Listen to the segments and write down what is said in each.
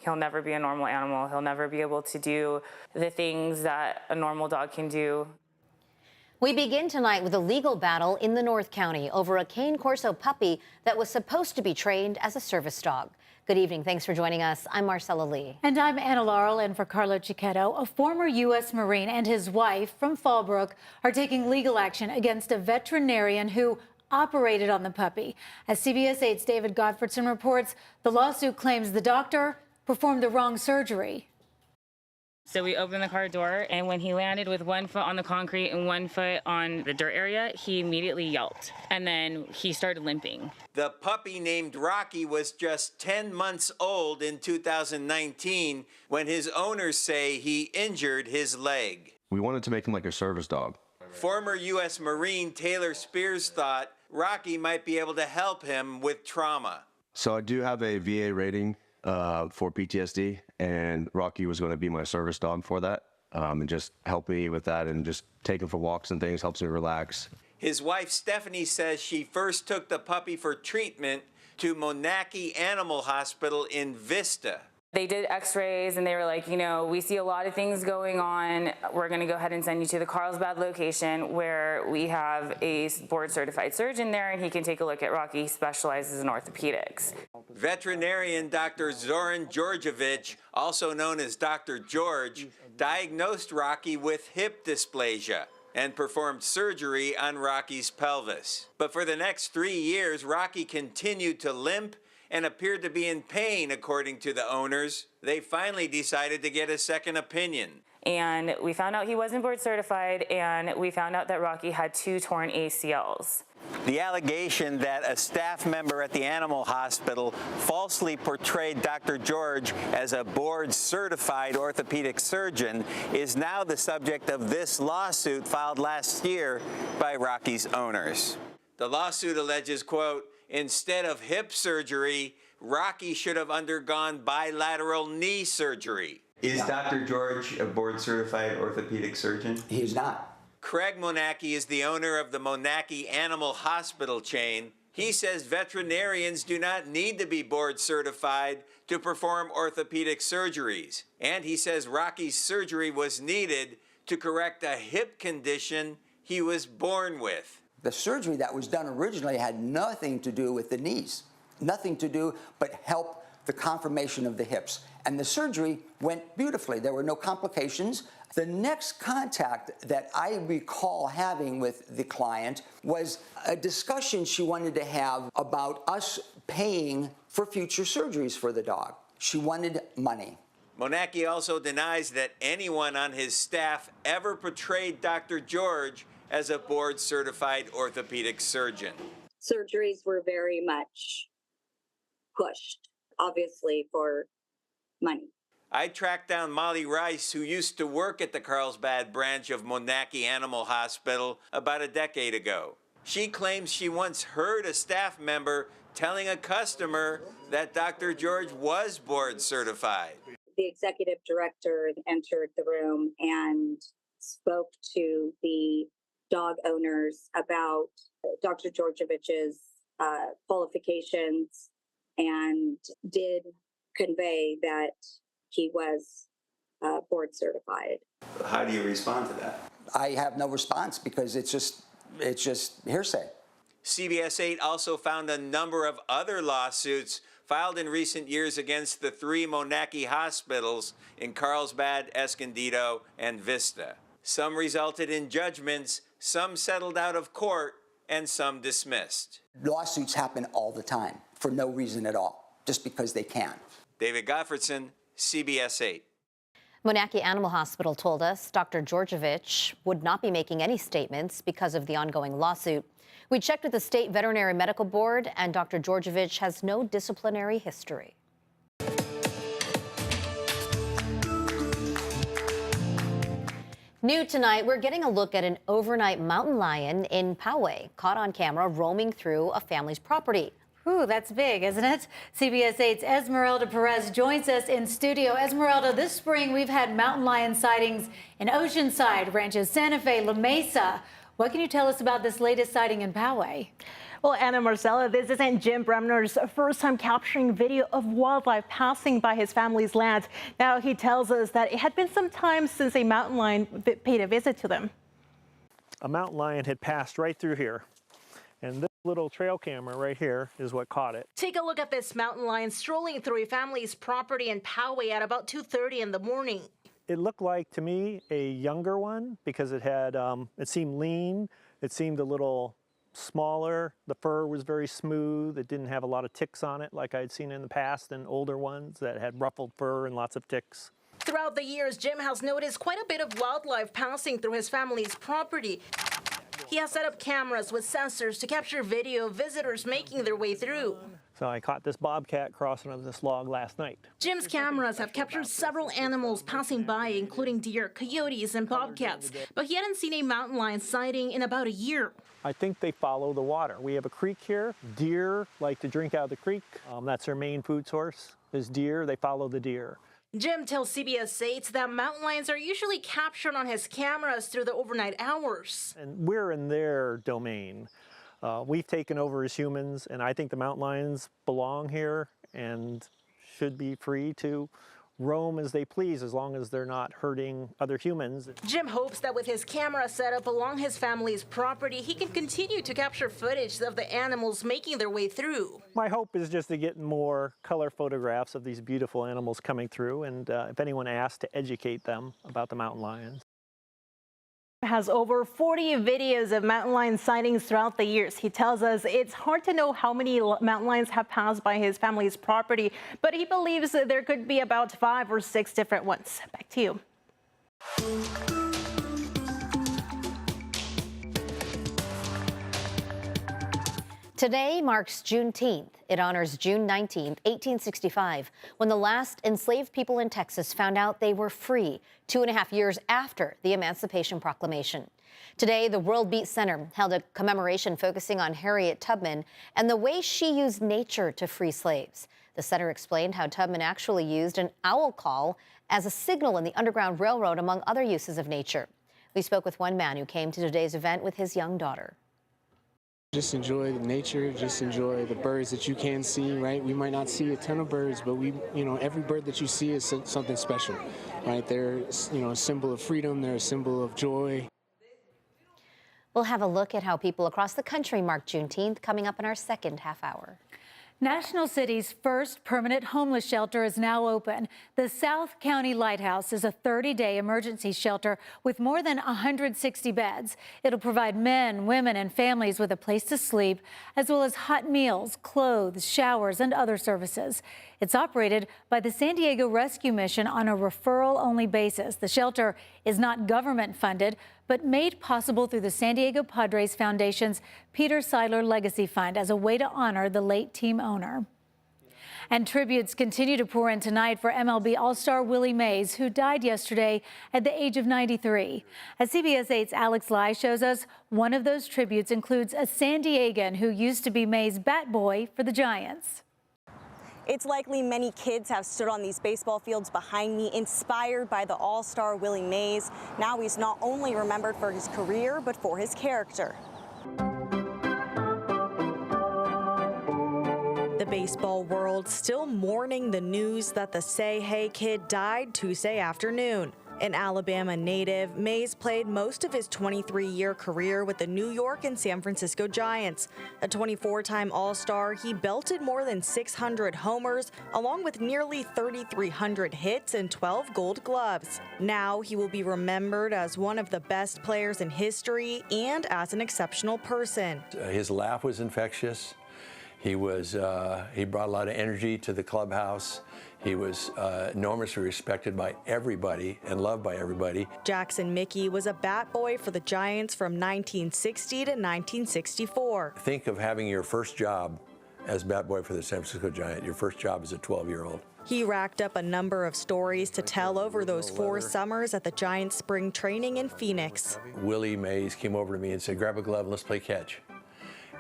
He'll never be a normal animal. He'll never be able to do the things that a normal dog can do. We begin tonight with a legal battle in the North County over a Cane Corso puppy that was supposed to be trained as a service dog. Good evening. Thanks for joining us. I'm Marcella Lee. And I'm Anna Laurel, in for Carlo Cicchetto. A former U.S. Marine and his wife from Fallbrook are taking legal action against a veterinarian who operated on the puppy. As CBS 8's David Gottfredson reports, the lawsuit claims the doctor performed the wrong surgery. So we opened the car door, and when he landed with 1 foot on the concrete and 1 foot on the dirt area, he immediately yelped, and then he started limping. The puppy named Rocky was just 10 months old in 2019 when his owners say he injured his leg. We wanted to make him like a service dog. Former U.S. Marine Taylor Spears thought Rocky might be able to help him with trauma. So I do have a VA rating for PTSD, and Rocky was going to be my service dog for that, and just help me with that, and just take him for walks and things, helps me relax. His wife Stephanie says she first took the puppy for treatment to Monackey Animal Hospital in Vista. They did x-rays, and they were like, you know, we see a lot of things going on. We're going to go ahead and send you to the Carlsbad location, where we have a board-certified surgeon there, and he can take a look at Rocky. He specializes in orthopedics. Veterinarian Dr. Zoran Georgievich, also known as Dr. George, diagnosed Rocky with hip dysplasia and performed surgery on Rocky's pelvis. But for the next 3 years, Rocky continued to limp and appeared to be in pain, according to the owners. They finally decided to get a second opinion. And we found out he wasn't board certified, and we found out that Rocky had 2 torn ACLs. The allegation that a staff member at the animal hospital falsely portrayed Dr. George as a board-certified orthopedic surgeon is now the subject of this lawsuit filed last year by Rocky's owners. The lawsuit alleges, quote, instead of hip surgery, Rocky should have undergone bilateral knee surgery. Is Dr. George a board-certified orthopedic surgeon? He is not. Craig Monackey is the owner of the Monackey Animal Hospital chain. He says veterinarians do not need to be board-certified to perform orthopedic surgeries. And he says Rocky's surgery was needed to correct a hip condition he was born with. The surgery that was done originally had nothing to do with the knees, nothing to do but help the conformation of the hips. And the surgery went beautifully. There were no complications. The next contact that I recall having with the client was a discussion she wanted to have about us paying for future surgeries for the dog. She wanted money. Monackey also denies that anyone on his staff ever portrayed Dr. George as a board-certified orthopedic surgeon. Surgeries were very much pushed, obviously, for money. I tracked down Molly Rice, who used to work at the Carlsbad branch of Monackey Animal Hospital about a decade ago. She claims she once heard a staff member telling a customer that Dr. George was board-certified. The executive director entered the room and spoke to the dog owners about Dr. Georgievich's qualifications and did convey that he was board certified. How do you respond to that? I have no response because it's just hearsay. CBS 8 also found a number of other lawsuits filed in recent years against the 3 Monackey hospitals in Carlsbad, Escondido, and Vista. Some resulted in judgments, some settled out of court, and some dismissed. Lawsuits happen all the time for no reason at all, just because they can. David Gottfredson, CBS 8. Monackey Animal Hospital told us Dr. Georgievich would not be making any statements because of the ongoing lawsuit. We checked with the State Veterinary Medical Board, and Dr. Georgievich has no disciplinary history. New tonight, we're getting a look at an overnight mountain lion in Poway, caught on camera roaming through a family's property. Ooh, that's big, isn't it? CBS 8's Esmeralda Perez joins us in studio. Esmeralda, this spring we've had mountain lion sightings in Oceanside, Ranches Santa Fe, La Mesa. What can you tell us about this latest sighting in Poway? Well, Anna Marcella, this isn't Jim Bremner's first time capturing video of wildlife passing by his family's land. Now he tells us that it had been some time since a mountain lion paid a visit to them. A mountain lion had passed right through here, and this little trail camera right here is what caught it. Take a look at this mountain lion strolling through a family's property in Poway at about 2:30 in the morning. It looked like, to me, a younger one because it had, it seemed lean, it seemed a little smaller, the fur was very smooth, it didn't have a lot of ticks on it like I'd seen in the past and older ones that had ruffled fur and lots of ticks. Throughout the years, Jim has noticed quite a bit of wildlife passing through his family's property. He has set up cameras with sensors to capture video of visitors making their way through. So I caught this bobcat crossing over this log last night. Jim's cameras have captured several animals passing by, including deer, coyotes, and bobcats, but he hadn't seen a mountain lion sighting in about a year. I think they follow the water. We have a creek here. Deer like to drink out of the creek. That's their main food source, is deer. They follow the deer. Jim tells CBS 8 that mountain lions are usually captured on his cameras through the overnight hours. And we're in their domain. We've taken over as humans, and I think the mountain lions belong here and should be free to roam as they please as long as they're not hurting other humans. Jim hopes that with his camera set up along his family's property, he can continue to capture footage of the animals making their way through. My hope is just to get more color photographs of these beautiful animals coming through, and if anyone asks, to educate them about the mountain lions. Has over 40 videos of mountain lion sightings throughout the years. He tells us it's hard to know how many mountain lions have passed by his family's property, but he believes that there could be about 5 or 6 different ones. Back to you. Today marks Juneteenth. It honors June 19, 1865, when the last enslaved people in Texas found out they were free 2.5 years after the Emancipation Proclamation. Today, the World Beat Center held a commemoration focusing on Harriet Tubman and the way she used nature to free slaves. The center explained how Tubman actually used an owl call as a signal in the Underground Railroad, among other uses of nature. We spoke with one man who came to today's event with his young daughter. Just enjoy the nature, just enjoy the birds that you can see, right? We might not see a ton of birds, but every bird that you see is something special, right? They're, a symbol of freedom, they're a symbol of joy. We'll have a look at how people across the country mark Juneteenth coming up in our second half hour. National City's first permanent homeless shelter is now open. The South County Lighthouse is a 30-day emergency shelter with more than 160 beds. It'll provide men, women, and families with a place to sleep, as well as hot meals, clothes, showers, and other services. It's operated by the San Diego Rescue Mission on a referral-only basis. The shelter is not government-funded, but made possible through the San Diego Padres Foundation's Peter Seidler Legacy Fund as a way to honor the late team owner. And tributes continue to pour in tonight for MLB All-Star Willie Mays, who died yesterday at the age of 93. As CBS 8's Alex Lai shows us, one of those tributes includes a San Diegan who used to be Mays' bat boy for the Giants. It's likely many kids have stood on these baseball fields behind me, inspired by the All-Star Willie Mays. Now he's not only remembered for his career, but for his character. The baseball world still mourning the news that the Say Hey kid died Tuesday afternoon. An Alabama native, Mays played most of his 23-year career with the New York and San Francisco Giants. A 24-time All-Star, he belted more than 600 homers, along with nearly 3,300 hits and 12 Gold Gloves. Now he will be remembered as one of the best players in history and as an exceptional person. His laugh was infectious. He brought a lot of energy to the clubhouse. He was enormously respected by everybody and loved by everybody. Jackson Mickey was a bat boy for the Giants from 1960 to 1964. Think of having your first job as bat boy for the San Francisco Giants. Your first job as a 12-year-old. He racked up a number of stories to tell over those 4 summers at the Giants spring training in Phoenix. Willie Mays came over to me and said, "Grab a glove and let's play catch."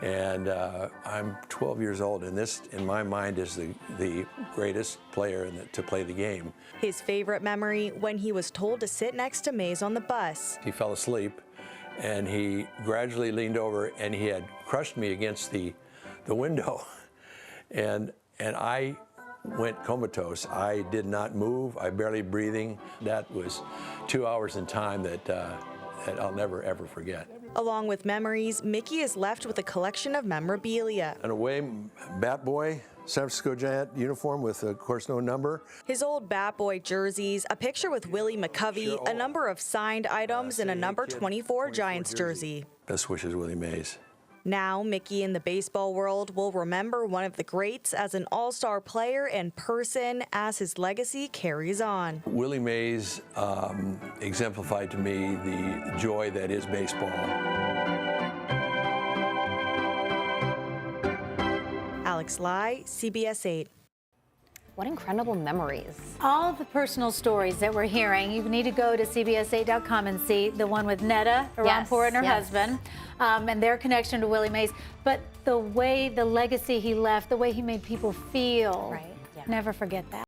And I'm 12 years old, and this, in my mind, is the greatest player to play the game. His favorite memory, when he was told to sit next to Mays on the bus. He fell asleep, and he gradually leaned over, and he had crushed me against the window, and I went comatose. I did not move. I barely breathing. That was 2 hours in time that I'll never ever forget. Along with memories, Mickey is left with a collection of memorabilia. An away Bat Boy, San Francisco Giant uniform with, of course, no number. His old Bat Boy jerseys, a picture with Willie McCovey, a number of signed items, and a number 24 Giants jersey. Best wishes, Willie Mays. Now, Mickey in the baseball world will remember one of the greats as an all-star player and person as his legacy carries on. Willie Mays exemplified to me the joy that is baseball. Alex Lai, CBS 8. What incredible memories. All the personal stories that we're hearing, you need to go to CBS8.com and see the one with Netta Arampur and her husband, and their connection to Willie Mays. But the way, the legacy he left, the way he made people feel, never forget that.